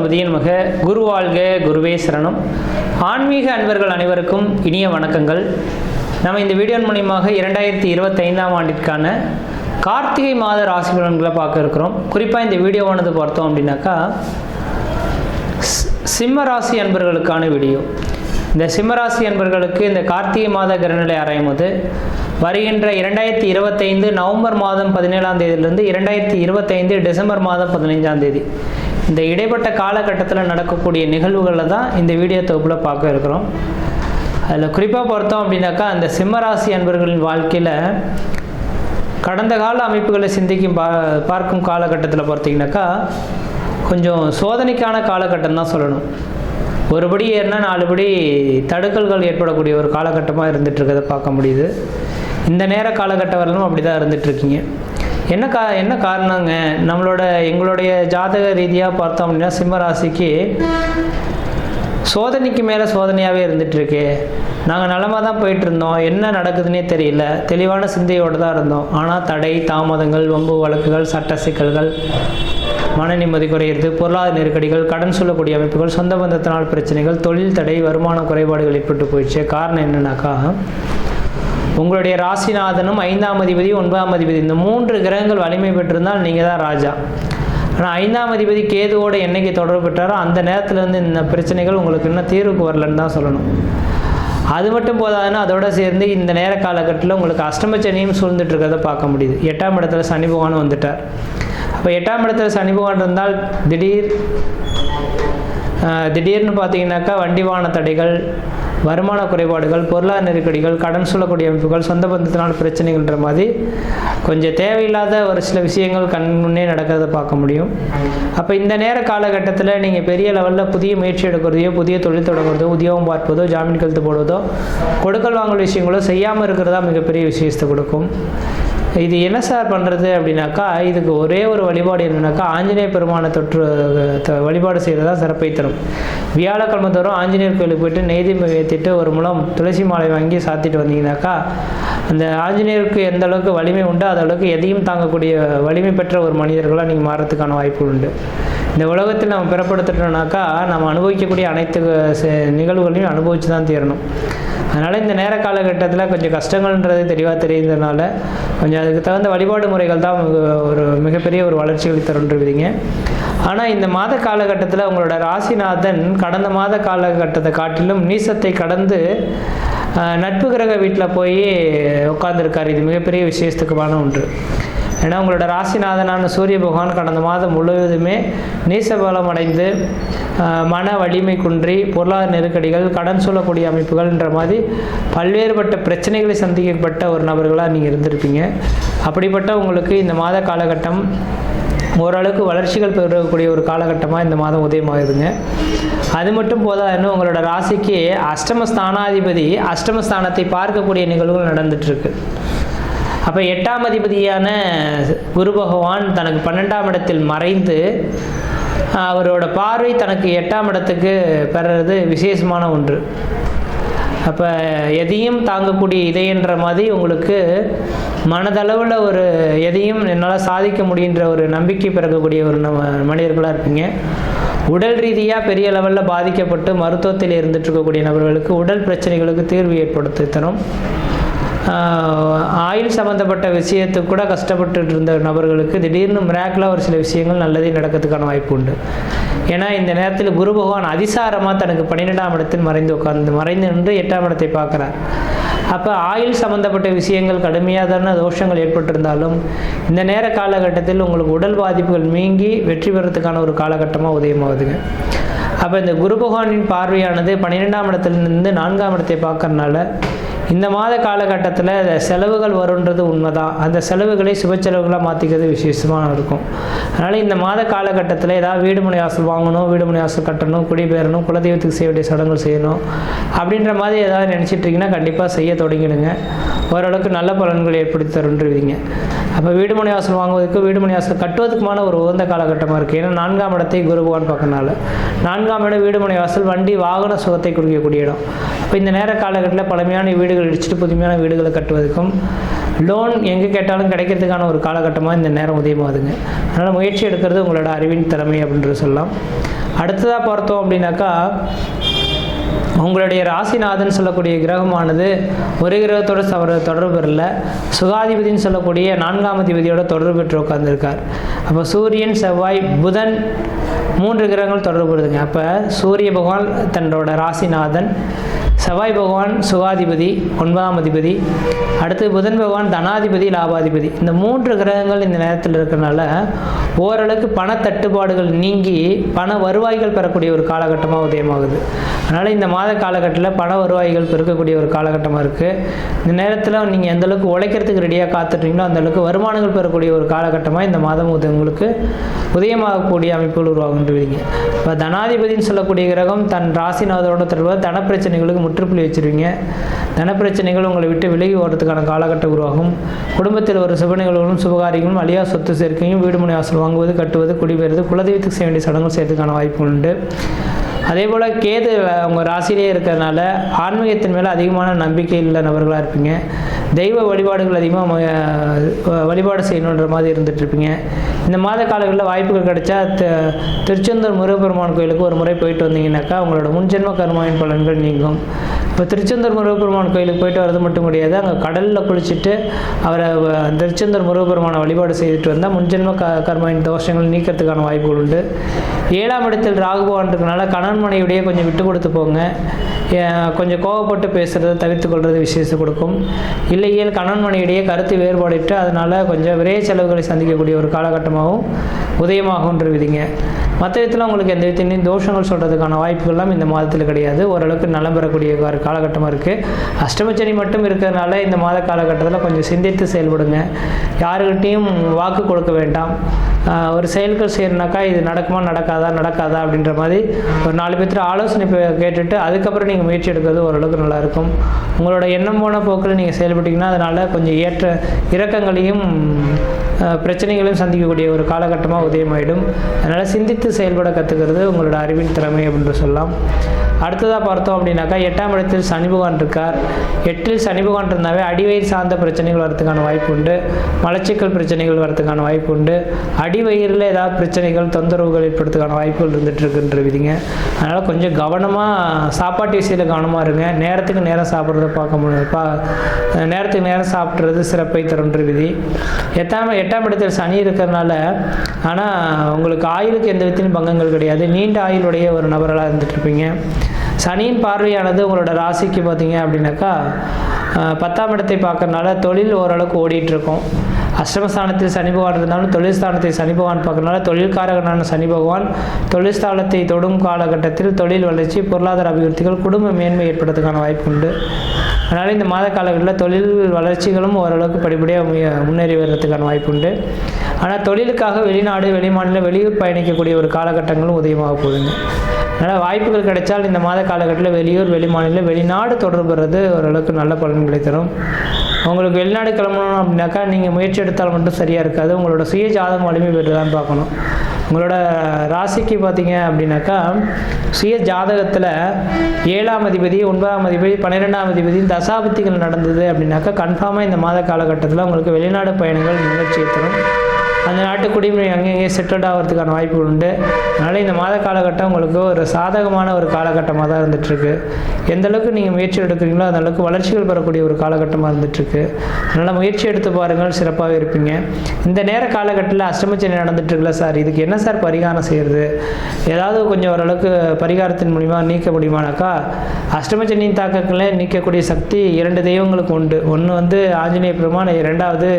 கணபதியின் மக குருவாழ்க குருவே சரணம். ஆன்மீக அன்பர்கள் அனைவருக்கும் இனிய வணக்கங்கள். நம்ம இந்த வீடியோ மூலியமாக 2025ஆம் ஆண்டிற்கான கார்த்திகை மாத ராசி பலன்களை பார்க்க இருக்கிறோம். குறிப்பாக இந்த வீடியோவானது பார்த்தோம் அப்படின்னாக்கா சிம்ம ராசி அன்பர்களுக்கான வீடியோ. இந்த சிம்மராசி அன்பர்களுக்கு இந்த கார்த்திகை மாத கிரகநிலை ஆராயும் போது வருகின்ற 2025 நவம்பர் மாதம் 17ஆம் தேதியிலிருந்து 2025 டிசம்பர் மாதம் 15ஆம் தேதி இந்த இடைப்பட்ட காலகட்டத்தில் நடக்கக்கூடிய நிகழ்வுகளை தான் இந்த வீடியோ தொகுப்பில் பார்க்க இருக்கிறோம். அதில் குறிப்பாக பார்த்தோம் அப்படின்னாக்கா அந்த சிம்மராசி அன்பர்களின் வாழ்க்கையில் கடந்த கால அமைப்புகளை பார்க்கும் காலகட்டத்தில் பார்த்தீங்கன்னாக்கா கொஞ்சம் சோதனைக்கான காலகட்டம் தான் சொல்லணும். ஒருபடி ஏறினா 4 படி தடுக்கல்கள் ஏற்படக்கூடிய ஒரு காலகட்டமாக இருந்துகிட்ருக்கிறத பார்க்க முடியுது. இந்த நேர காலகட்டம் வரலும் அப்படி தான் இருந்துகிட்ருக்கீங்க. என்ன காரணங்க, எங்களுடைய ஜாதக ரீதியாக பார்த்தோம் அப்படின்னா சிம்மராசிக்கு சோதனைக்கு மேலே சோதனையாகவே இருந்துகிட்ருக்கு. நாங்கள் நலமாக தான் போயிட்டுருந்தோம், என்ன நடக்குதுன்னே தெரியல, தெளிவான சிந்தையோடு தான் இருந்தோம். ஆனால் தடை தாமதங்கள், வம்பு வழக்குகள், சட்ட சிக்கல்கள், மன நிம்மதி குறையிறது, பொருளாதார நெருக்கடிகள், கடன் சொல்லக்கூடிய அமைப்புகள், சொந்த பந்தத்தினால் பிரச்சனைகள், தொழில் தடை, வருமான குறைபாடுகள் ஏற்பட்டு போயிடுச்சு. காரணம் என்னன்னாக்கா உங்களுடைய ராசிநாதனும் 5ஆம் அதிபதி 9ஆம் அதிபதி இந்த 3 கிரகங்கள் வலிமை பெற்றிருந்தால் நீங்கள் தான் ராஜா. ஆனால் 5ஆம் அதிபதி கேதுவோடு என்னைக்கு தொடர்பு பெற்றாரோ அந்த நேரத்துலேருந்து இந்த பிரச்சனைகள் உங்களுக்கு இன்னும் தீர்வுக்கு வரலன்னு தான் சொல்லணும். அது மட்டும் போதாதுன்னா அதோடு சேர்ந்து இந்த நேர காலகட்டத்தில் உங்களுக்கு அஷ்டமச்சனியும் சூழ்ந்துட்டு இருக்கிறத பார்க்க முடியுது. 8ஆம் இடத்துல சனி பகவான் வந்துட்டார். அப்போ 8ஆம் இடத்துல சனி பகவான் இருந்தால் திடீர்னு பார்த்தீங்கன்னாக்கா வண்டி வாகன தடைகள், வருமான குறைபாடுகள், பொருளாதார நெருக்கடிகள், கடன் சொல்லக்கூடிய அமைப்புகள், சொந்த பந்தத்தினால் பிரச்சனைகள்ன்ற மாதிரி கொஞ்சம் தேவையில்லாத ஒரு சில விஷயங்கள் கண் முன்னே நடக்கிறத பார்க்க முடியும். அப்போ இந்த நேர காலகட்டத்தில் நீங்கள் பெரிய லெவலில் புதிய முயற்சி எடுக்கிறதையோ, புதிய தொழில் தொடங்குறதோ, உத்தியோகம் பார்ப்பதோ, ஜாமீன் கழுத்து போடுவதோ, கொடுக்கல் வாங்கல் விஷயங்களோ செய்யாமல் இருக்கிறதா மிகப்பெரிய விஷயத்தை கொடுக்கும். இது என்ன சார் பண்ணுறது அப்படின்னாக்கா இதுக்கு ஒரே ஒரு வழிபாடு என்னன்னாக்கா ஆஞ்சநேய பெருமானை வழிபாடு செய்கிறதா சிறப்பை தரும். வியாழக்கிழமை தோறும் ஆஞ்சநேயர் கோயிலுக்கு போய்ட்டு நெய்தீபம் ஏற்றிட்டு ஒரு முழம் துளசி மாலை வாங்கி சாத்திட்டு வந்தீங்கன்னாக்கா அந்த ஆஞ்சநேயருக்கு எந்த அளவுக்கு வலிமை உண்டு அந்த அளவுக்கு எதையும் தாங்கக்கூடிய வலிமை பெற்ற ஒரு மனிதர்களாக நீங்கள் மாறத்துக்கான வாய்ப்பு உண்டு. இந்த உலகத்தில் நம்ம பிறப்படுத்திட்டோம்னாக்கா நம்ம அனுபவிக்கக்கூடிய அனைத்து நிகழ்வுகளையும் அனுபவித்து தான் தீரணும். அதனால் இந்த நேர காலகட்டத்தில் கொஞ்சம் கஷ்டங்கள்ன்றது தெளிவாக தெரியுறதுனால கொஞ்சம் அதுக்கு தகுந்த வழிபாடு முறைகள் தான் ஒரு மிகப்பெரிய ஒரு வளர்ச்சிகளை தருன்றீங்க. ஆனால் இந்த மாத காலகட்டத்தில் உங்களோட ராசிநாதன் கடந்த மாத காலகட்டத்தை காட்டிலும் நீசத்தை கடந்து நட்பு கிரக வீட்டில் போய் உட்காந்துருக்கார். இது மிகப்பெரிய விசேஷத்துக்குமான ஒன்று. ஏன்னா உங்களோட ராசிநாதனான சூரிய பகவான் கடந்த மாதம் முழுவதுமே நீசபலம் அடைந்து மன வலிமை குன்றி பொருளாதார நெருக்கடிகள், கடன் சொல்லக்கூடிய அமைப்புகள்ன்ற மாதிரி பல்வேறுபட்ட பிரச்சனைகளை சந்திக்கப்பட்ட ஒரு நபர்களாக நீங்கள் இருந்திருப்பீங்க. அப்படிப்பட்ட உங்களுக்கு இந்த மாத காலகட்டம் ஓரளவுக்கு வளர்ச்சிகள் பெறக்கூடிய ஒரு காலகட்டமாக இந்த மாதம் உதயமாகுதுங்க. அது மட்டும் போதாதுன்னு உங்களோட ராசிக்கு அஷ்டமஸ்தானாதிபதி அஷ்டமஸ்தானத்தை பார்க்கக்கூடிய நிகழ்வுகள் நடந்துட்டுருக்கு. அப்போ 8ஆம் அதிபதியான குரு பகவான் தனக்கு 12ஆம் இடத்தில் மறைந்து அவரோட பார்வை தனக்கு 8ஆம் இடத்துக்கு பெறுறது விசேஷமான ஒன்று. அப்போ எதையும் தாங்கக்கூடிய இதைன்ற மாதிரி உங்களுக்கு மனதளவில் ஒரு எதையும் என்னால் சாதிக்க முடியுன்ற ஒரு நம்பிக்கை பிறக்கக்கூடிய ஒரு மனிதர்களாக இருப்பீங்க. உடல் ரீதியாக பெரிய லெவலில் பாதிக்கப்பட்டு மருத்துவத்தில் இருந்துகிட்ருக்கக்கூடிய நபர்களுக்கு உடல் பிரச்சனைகளுக்கு தீர்வு ஏற்படுத்தி தரும். ஆயில் சம்மந்தப்பட்ட விஷயத்துக்கு கூட கஷ்டப்பட்டு இருந்த நபர்களுக்கு திடீர்னு மிராக்கிளாக ஒரு சில விஷயங்கள் நல்லதே நடக்கிறதுக்கான வாய்ப்பு உண்டு. ஏன்னா இந்த நேரத்தில் குரு பகவான் அதிசாரமாக தனக்கு 12ஆம் இடத்தில் மறைந்து நின்று 8ஆம் இடத்தை பார்க்குறார். அப்போ ஆயில் சம்மந்தப்பட்ட விஷயங்கள் கடுமையாதான தோஷங்கள் ஏற்பட்டிருந்தாலும் இந்த நேர காலகட்டத்தில் உங்களுக்கு உடல் பாதிப்புகள் நீங்கி வெற்றி பெறத்துக்கான ஒரு காலகட்டமாக உதயமாகுதுங்க. அப்போ இந்த குரு பகவானின் பார்வையானது 12ஆம் இடத்துலேருந்து 4ஆம் இடத்தை பார்க்கறதுனால இந்த மாத காலகட்டத்தில் செலவுகள் வருன்றது உண்மைதான். அந்த செலவுகளை சுப செலவுகளாக மாற்றிக்கிறது விசேஷமாக இருக்கும். அதனால் இந்த மாத காலகட்டத்தில் ஏதாவது வீடு மனை வாசல் வாங்கணும், வீடு மனை வாசல் கட்டணும், குடிபெயரணும், குலதெய்வத்துக்கு செய்ய வேண்டிய சடங்குகள் செய்யணும் அப்படின்ற மாதிரி ஏதாவது நினச்சிட்ருக்கீங்கன்னா கண்டிப்பாக செய்ய தொடங்கிடுங்க. ஓரளவுக்கு நல்ல பலன்கள் ஏற்படுத்தி தருன்றீங்க. அப்போ வீடு மனை வாசல் வாங்குவதற்கு, வீடு மனை வாசல் கட்டுவதுக்குமான ஒரு உகந்த காலகட்டமாக இருக்குது. ஏன்னா 4ஆம் இடத்தை குரு பகவான் பார்க்கறனால 4ஆம் இடம் வீடு மனை வாசல், வண்டி வாகன சுகத்தை கொடுக்கக்கூடிய இடம். இப்போ இந்த நேர காலகட்டத்தில் பழமையான வீடுகள் இடிச்சுட்டு புதுமையான வீடுகளை கட்டுவதற்கும் லோன் எங்கே கேட்டாலும் கிடைக்கிறதுக்கான ஒரு காலகட்டமாக இந்த நேரம் உதயமாகுதுங்க. அதனால் முயற்சி எடுக்கிறது உங்களோட அறிவின் திறமை அப்படின்றது சொல்லலாம். அடுத்ததாக பார்த்தோம் அப்படின்னாக்கா, உங்களுடைய ராசிநாதன் சொல்லக்கூடிய கிரகமானது ஒரு கிரகத்தோட தொடர்பு பெறல, சுகாதிபதினு சொல்லக்கூடிய 4ஆம் அதிபதியோட தொடர்பு பெற்று உட்கார்ந்துருக்கார். அப்போ சூரியன், செவ்வாய், புதன் 3 கிரகங்கள் தொடர்பு பெறுதுங்க. அப்போ சூரிய பகவான் தன்னோட ராசிநாதன், செவ்வாய் பகவான் சுகாதிபதி 9ஆம் அதிபதி, அடுத்து புதன் பகவான் தனாதிபதி, லாபாதிபதி. இந்த 3 கிரகங்கள் இந்த நேரத்தில் இருக்கிறனால ஓரளவுக்கு பண தட்டுப்பாடுகள் நீங்கி பண வருவாய்கள் பெறக்கூடிய ஒரு காலகட்டமாக உதயமாகுது. அதனால் இந்த மாத காலகட்டத்தில் பண வருவாய்கள் பெருக்கக்கூடிய ஒரு காலகட்டமாக இருக்குது. இந்த நேரத்தில் நீங்கள் எந்தளவுக்கு உழைக்கிறதுக்கு ரெடியாக காத்துட்றீங்களோ அந்தளவுக்கு வருமானங்கள் பெறக்கூடிய ஒரு காலகட்டமாக இந்த மாதம் உங்களுக்கு உதயமாகக்கூடிய அமைப்புகள் உருவாகுன்றீங்க. இப்போ தனாதிபதினு சொல்லக்கூடிய கிரகம் தன் ராசிநாதோட தொடர்பு தனப்பிரச்சனைகளுக்கு முற்றுப்புள்ளி வச்சுருவீங்க. தனப்பிரச்சனைகள் உங்களை விட்டு விலகி ஓடுறதுக்கான காலகட்டம் உருவாகும். குடும்பத்தில் ஒரு சுப நிகழ்வுகளும் சுபகாரியங்களும், அழியா சொத்து சேர்க்கையும், வீடு மனை வாசல் வாங்குவது, கட்டுவது, குடிபெயர்வது, குலதெய்வத்துக்கு செய்ய வேண்டிய சடங்குகள் செய்யறதுக்கான வாய்ப்புகள் உண்டு. அதே போல் கேது உங்கள் ராசியிலே இருக்கிறதுனால ஆன்மீகத்தின் மேலே அதிகமான நம்பிக்கை உள்ள நபர்களாக இருப்பீங்க. தெய்வ வழிபாடுகள் அதிகமாக வழிபாடு செய்யணுன்ற மாதிரி இருந்துகிட்ருப்பீங்க. இந்த மாத காலங்களில் வாய்ப்புகள் கிடைச்சா திருச்செந்தூர் முருகப்பெருமான் கோயிலுக்கு ஒரு முறை போயிட்டு வந்தீங்கன்னாக்கா உங்களோட முன்ஜென்ம கர்மாவின் பலன்கள் நீங்கும். இப்போ திருச்செந்தூர் முருகப்பெருமான் கோயிலுக்கு போயிட்டு வரது மட்டும் கிடையாது, அங்கே கடலில் குளிச்சுட்டு அவரை திருச்செந்தூர் முருகப்பெருமானை வழிபாடு செய்துட்டு வந்தால் முன்ஜென்ம கர்மாவின் தோஷங்கள் நீக்கிறதுக்கான வாய்ப்புகள் உண்டு. 7ஆம் இடத்தில் ராகு பகவான் இருக்கனால கணவன் மனைவிடையே கொஞ்சம் விட்டு கொடுத்து போங்க. கொஞ்சம் கோவப்பட்டு பேசுகிறத தவிர்த்து கொள்வது விசேஷம் கொடுக்கும். இல்லையேல் கணவன் மனைவிடையே கருத்து வேறுபாடிட்டு அதனால் கொஞ்சம் விரைய செலவுகளை சந்திக்கக்கூடிய ஒரு காலகட்டமாகவும் உதயமாகுன்ற விதிங்க. மற்ற விதத்தில் உங்களுக்கு எந்த விதத்திலையும் தோஷங்கள் சொல்கிறதுக்கான வாய்ப்புகள்லாம் இந்த மாதத்தில் கிடையாது. ஓரளவுக்கு நலம் பெறக்கூடிய காலகட்டமாக இருக்குது. அஷ்டமச்சனி மட்டும் இருக்கிறதுனால இந்த மாத காலகட்டத்தில் கொஞ்சம் சிந்தித்து செயல்படுங்க. யாருக்கிட்டையும் வாக்கு கொடுக்க வேண்டாம். ஒரு செயல்கள் செய்யணுனாக்கா இது நடக்குமா நடக்காதா அப்படின்ற மாதிரி ஒரு 4 பேர்த்து ஆலோசனை கேட்டுட்டு அதுக்கப்புறம் நீங்கள் முயற்சி எடுக்கிறது ஓரளவுக்கு நல்லாயிருக்கும். உங்களோட எண்ணம் போன போக்கில் நீங்கள் செயல்பட்டிங்கன்னா அதனால் கொஞ்சம் இறக்கங்களையும் பிரச்சனைகளையும் சந்திக்கக்கூடிய ஒரு காலகட்டமாக உதயமாயிடும். அதனால் சிந்தித்து செயல்பட கற்றுக்கிறது உங்களோட அறிவின் திறமை அப்படின்னு சொல்லலாம். அடுத்ததாக பார்த்தோம் அப்படின்னாக்கா 8ஆம் இடத்தில் சனி பகவான் இருக்கார். 8இல் சனி பகவான் இருந்தாவே அடிவயிறு சார்ந்த பிரச்சனைகள் வரதுக்கான வாய்ப்பு உண்டு. மலச்சிக்கல் பிரச்சனைகள் வரதுக்கான வாய்ப்பு உண்டு. அடிவயிறில் ஏதாவது பிரச்சனைகள் தொந்தரவுகள் ஏற்படுறதுக்கான வாய்ப்புகள் இருந்துகிட்டு இருக்குன்ற விதிங்க. அதனால் கொஞ்சம் கவனமாக சாப்பாட்டு விஷயத்தில் கவனமாக இருங்க. நேரத்துக்கு நேரம் சாப்பிட்றத பார்க்க முடியும். நேரத்துக்கு நேரம் சாப்பிட்றது சிறப்பை தருன்ற விதி. 8ஆம் இடத்தில் சனி இருக்கிறதுனால ஆனால் உங்களுக்கு ஆயுளுக்கு எந்த விதத்திலும் பங்கங்கள் கிடையாது. நீண்ட ஆயுளுடைய ஒரு நபர்களாக இருந்துகிட்ருப்பீங்க. சனியின் பார்வையானது உங்களோட ராசிக்கு பார்த்தீங்க அப்படின்னாக்கா 10ஆம் இடத்தை பார்க்கறதுனால தொழில் ஓரளவுக்கு ஓடிட்டுருக்கும். அஷ்டமஸ்தானத்தில் சனி பகவான் இருந்தாலும் தொழில் ஸ்தானத்தை சனி பகவான் பார்க்கறதுனால தொழில்காரகனான சனி பகவான் தொழில் ஸ்தானத்தை தொடும் காலகட்டத்தில் தொழில் வளர்ச்சி, பொருளாதார அபிவிருத்திகள், குடும்ப மேன்மை ஏற்படுறதுக்கான வாய்ப்பு உண்டு. அதனால் இந்த மாத காலங்களில் தொழில் வளர்ச்சிகளும் ஓரளவுக்கு படிப்படியாக முன்னேறி வர்றதுக்கான வாய்ப்பு உண்டு. ஆனால் தொழிலுக்காக வெளிநாடு, வெளிமாநிலம், வெளியூர் பயணிக்கக்கூடிய ஒரு காலகட்டங்களும் உதயமாக போகுதுங்க. அதனால் வாய்ப்புகள் கிடைச்சால் இந்த மாத காலகட்டத்தில் வெளியூர், வெளிமாநிலம், வெளிநாடு தொடர்புறது ஓரளவுக்கு நல்ல பலன்களை தரும். உங்களுக்கு வெளிநாடு கிளம்பணும் அப்படின்னாக்கா நீங்கள் முயற்சி எடுத்தால் மட்டும் சரியாக இருக்காது. உங்களோட சுய ஜாதகம் வலிமை பெற்றுதான் பார்க்கணும். உங்களோட ராசிக்கு பார்த்தீங்க அப்படின்னாக்கா சுய ஜாதகத்தில் 7ஆம் அதிபதி, 9ஆம் அதிபதி, 12ஆம் அதிபதி தசாபத்திகள் நடந்தது அப்படின்னாக்கா கன்ஃபார்மாக இந்த மாத காலகட்டத்தில் உங்களுக்கு வெளிநாடு பயணங்கள் நிகழ்ச்சியை தரும். அந்த நாட்டு குடிமுறை அங்கங்கே செட்டில்ட் ஆகிறதுக்கான வாய்ப்புகள் உண்டு. அதனால் இந்த மாத காலகட்டம் உங்களுக்கு ஒரு சாதகமான ஒரு காலகட்டமாக தான் இருந்துகிட்ருக்கு. எந்தளவுக்கு நீங்கள் முயற்சி எடுக்கிறீங்களோ அந்தளவுக்கு வளர்ச்சிகள் பெறக்கூடிய ஒரு காலகட்டமாக இருந்துகிட்ருக்கு. அதனால் முயற்சி எடுத்து பாருங்கள், சிறப்பாகவே இருப்பீங்க. இந்த நேர காலகட்டத்தில் அஷ்டமச்சனி நடந்துகிட்ருக்குல்ல சார், இதுக்கு என்ன சார் பரிகாரம் செய்கிறது, ஏதாவது கொஞ்சம் ஓரளவுக்கு பரிகாரத்தின் மூலிமா நீக்க முடியுமானாக்கா அஷ்டமச்சனியின் தாக்கங்களை நீக்கக்கூடிய சக்தி 2 தெய்வங்களுக்கு உண்டு. ஒன்று ஆஞ்சநேய பெருமான், 2வது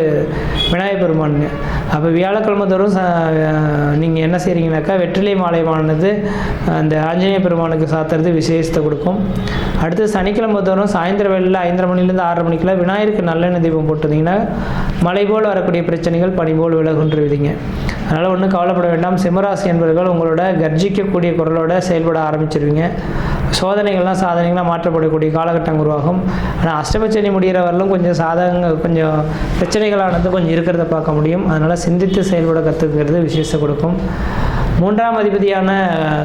விநாயகர் பெருமானுங்க. அப்போ வியாழக்கிழமை தோறும் நீங்கள் என்ன செய்கிறீங்கனாக்கா வெற்றிலை மாலைவானது அந்த ஆஞ்சநேய பெருமானுக்கு சாத்துறது விசேஷத்தை கொடுக்கும். அடுத்து சனிக்கிழமை தோறும் சாயந்தர வேளையில் 5:30 மணிலேருந்து 6:30 மணிக்குள்ள விநாயகருக்கு நல்லெண்ணெய் தீபம் போட்டுருந்தீங்கன்னா மழை போல் வரக்கூடிய பிரச்சனைகள் பனி போல் விலகுன்ற விதிங்க. அதனால் ஒன்றும் கவலைப்பட வேண்டாம். சிம்மராசி என்பவர்கள் உங்களோட கர்ஜிக்கக்கூடிய குரலோட செயல்பட ஆரம்பிச்சிருவீங்க. சோதனைகள்லாம் சாதனைகளாக மாற்றப்படக்கூடிய காலகட்டம் உருவாகும். ஆனால் அஷ்டமச்சனி முடிகிற வரலும் கொஞ்சம் பிரச்சனைகளானது கொஞ்சம் இருக்கிறத பார்க்க முடியும். அதனால் சிந்தித்து செயல்பட கற்றுக்கிறது விசேஷம் கொடுக்கும். மூன்றாம் அதிபதியான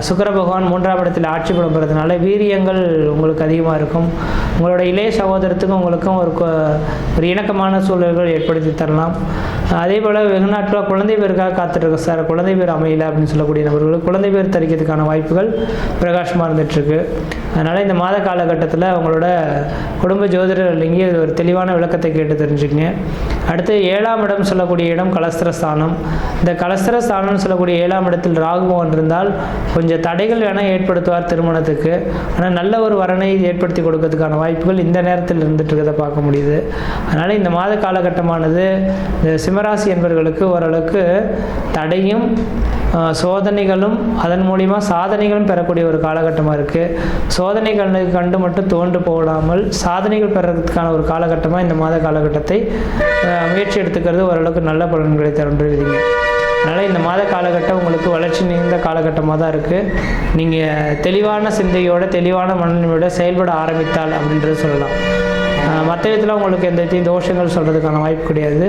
சுக்கிர பகவான் 3ஆம் இடத்தில் ஆட்சி பலம் பெறதுனால வீரியங்கள் உங்களுக்கு அதிகமாக இருக்கும். உங்களோட இளைய சகோதரத்துக்கும் உங்களுக்கும் ஒரு இணக்கமான சூழல்கள் ஏற்படுத்தி தரலாம். அதே போல் வெகு நாட்களாக குழந்தை பேருக்காக காத்துட்ருக்கு சார், குழந்தை பேர் அமையல அப்படின்னு சொல்லக்கூடிய நபர்களுக்கு குழந்தை பேர் தரிக்கிறதுக்கான வாய்ப்புகள் பிரகாசமாக இருந்துகிட்ருக்கு. அதனால் இந்த மாத காலகட்டத்தில் அவங்களோட குடும்ப ஜோதிடர் இங்கே ஒரு தெளிவான விளக்கத்தை கேட்டு தெரிஞ்சுக்கங்க. அடுத்து 7ஆம் இடம் சொல்லக்கூடிய இடம் கலஸ்திரஸ்தானம். இந்த கலஸ்திரஸ்தானம்னு சொல்லக்கூடிய 7ஆம் இடத்தில் ராகுபவன் இருந்தால் கொஞ்சம் தடைகள் வேணால் ஏற்படுத்துவார் திருமணத்துக்கு. ஆனால் நல்ல ஒரு வரனை ஏற்படுத்தி கொடுக்கறதுக்கான வாய்ப்புகள் இந்த நேரத்தில் இருந்துட்டு இருக்கிறத பார்க்க முடியுது. அதனால் இந்த மாத காலகட்டமானது இந்த சிம்மராசி என்பவர்களுக்கு ஓரளவுக்கு தடையும் சோதனைகளும் அதன் மூலிமா சாதனைகளும் பெறக்கூடிய ஒரு காலகட்டமாக இருக்குது. சோதனைகள் கண்டு மட்டும் தோன்று போடாமல் சாதனைகள் பெறறதுக்கான ஒரு காலகட்டமாக இந்த மாத காலகட்டத்தை முயற்சி எடுத்துக்கிறது ஓரளவுக்கு நல்ல பலன்களை தருவீங்க. அதனால் இந்த மாத காலகட்டம் உங்களுக்கு வளர்ச்சி நிறைந்த காலகட்டமாக தான் இருக்குது. நீங்கள் தெளிவான சிந்தையோட தெளிவான மனநிலையோட செயல்பட ஆரம்பித்தால் அப்படின்றது சொல்லலாம். மற்ற விதத்தில் உங்களுக்கு எந்த தோஷங்கள் சொல்கிறதுக்கான வாய்ப்பு கிடையாது.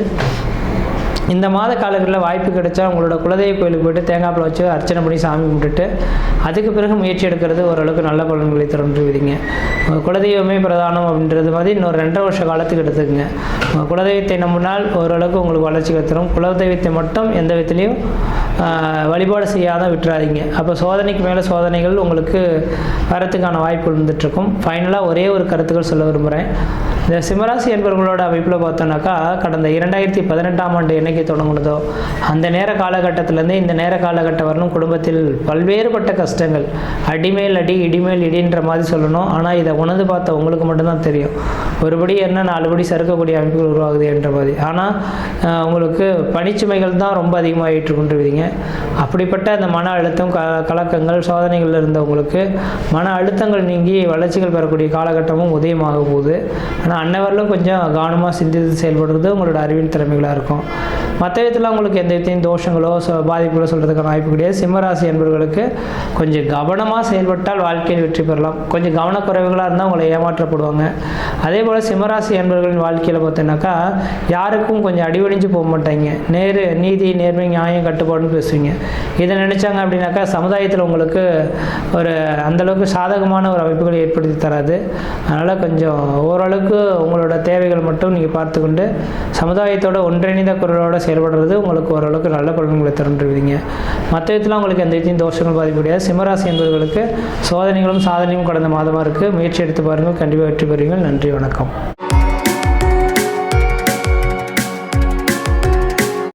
இந்த மாத காலங்களில் வாய்ப்பு கிடைச்சா உங்களோட குலதெய்வ கோயிலுக்கு போய்ட்டு தேங்காய் பழம் வச்சு அர்ச்சனை பண்ணி சாமி கும்பிட்டுட்டு அதுக்கு பிறகு முயற்சி எடுக்கிறது ஓரளவுக்கு நல்ல பலன்களை தருவீங்க. குலதெய்வமே பிரதானம் அப்படின்றது மாதிரி இன்னொரு 2.5 வருஷ காலத்துக்கு எடுத்துக்கங்க. குலதெய்வத்தை நம்பினால் ஓரளவுக்கு உங்களுக்கு வளர்ச்சி தரும். குலதெய்வத்தை மட்டும் எந்த விதத்துலையும் வழிபாடு செய்யாத விட்டுறாதீங்க. அப்போ சோதனைக்கு மேலே சோதனைகள் உங்களுக்கு வரத்துக்கான வாய்ப்பு இருந்துகிட்ருக்கும். ஃபைனலாக ஒரே ஒரு கருத்துக்கள் சொல்ல விரும்புகிறேன். இந்த சிம்மராசி என்பவர்களோட அமைப்பில் பார்த்தோன்னாக்கா கடந்த 2018ஆம் ஆண்டு என்னைக்கு தொடங்குனதோ அந்த நேர காலகட்டத்திலேருந்து இந்த நேர காலகட்டம் வரணும் குடும்பத்தில் பல்வேறுபட்ட கஷ்டங்கள், அடிமேல் அடி இடிமேல் இடின்ற மாதிரி சொல்லணும். ஆனால் இதை உணர்ந்து பார்த்த உங்களுக்கு மட்டும்தான் தெரியும். ஒருபடி என்ன 4 படி சறுக்கக்கூடிய அமைப்புகள் உருவாகுது என்ற மாதிரி. ஆனால் உங்களுக்கு பணிச்சுமைகள் தான் ரொம்ப அதிகமாகிட்டு கொண்டிருக்கீங்க. அப்படிப்பட்ட அந்த மன அழுத்தம் கலக்கங்கள் சோதனைகள் இருந்தவங்களுக்கு மன அழுத்தங்கள் நீங்கி வளர்ச்சிகள் பெறக்கூடிய காலகட்டமும் உதயமாக போகுது. ஆனால் அன்னவரிலும் கொஞ்சம் கவனமாக சிந்தித்து செயல்படுறது உங்களோட அறிவியல் திறமைகளாக இருக்கும். மற்ற விதத்தில் உங்களுக்கு எந்த விதத்தையும் தோஷங்களோ பாதிப்புகளோ சொல்கிறதுக்கான வாய்ப்பு கிடையாது. சிம்மராசி என்பவர்களுக்கு கொஞ்சம் கவனமாக செயல்பட்டால் வாழ்க்கையில் வெற்றி பெறலாம். கொஞ்சம் கவனக்குறைவுகளாக இருந்தால் உங்களை ஏமாற்றப்படுவாங்க. அதே போல் சிம்மராசி என்பவர்களின் வாழ்க்கையில் பார்த்தீங்கன்னாக்கா யாருக்கும் கொஞ்சம் அடிவடிஞ்சு போக மாட்டாங்க. நீதி நேர்மை நியாயம் கட்டுப்பாடுன்னு பேசுவீங்க. இதை நினச்சாங்க அப்படின்னாக்கா சமுதாயத்தில் உங்களுக்கு ஒரு அந்தளவுக்கு சாதகமான ஒரு அமைப்புகளை ஏற்படுத்தி தராது. அதனால் கொஞ்சம் ஓரளவுக்கு உங்களோட தேவைகள் மட்டும் நீங்கள் பார்த்துக்கொண்டு சமுதாயத்தோட ஒன்றிணைந்த குரலோட செயல்படுறது உங்களுக்கு ஓரளவுக்கு நல்ல பலன்களை தருவீங்க. மற்ற விதத்தில் உங்களுக்கு எந்த விதத்தையும் தோஷங்கள் பாதிக்க முடியாது. சிம்மராசி என்பவர்களுக்கு சோதனைகளும் சாதனையும் கடந்த மாதமாக இருக்குது. முயற்சி எடுத்து பாருங்கள், கண்டிப்பாக வெற்றி பெறுவீங்கள். நன்றி, வணக்கம்.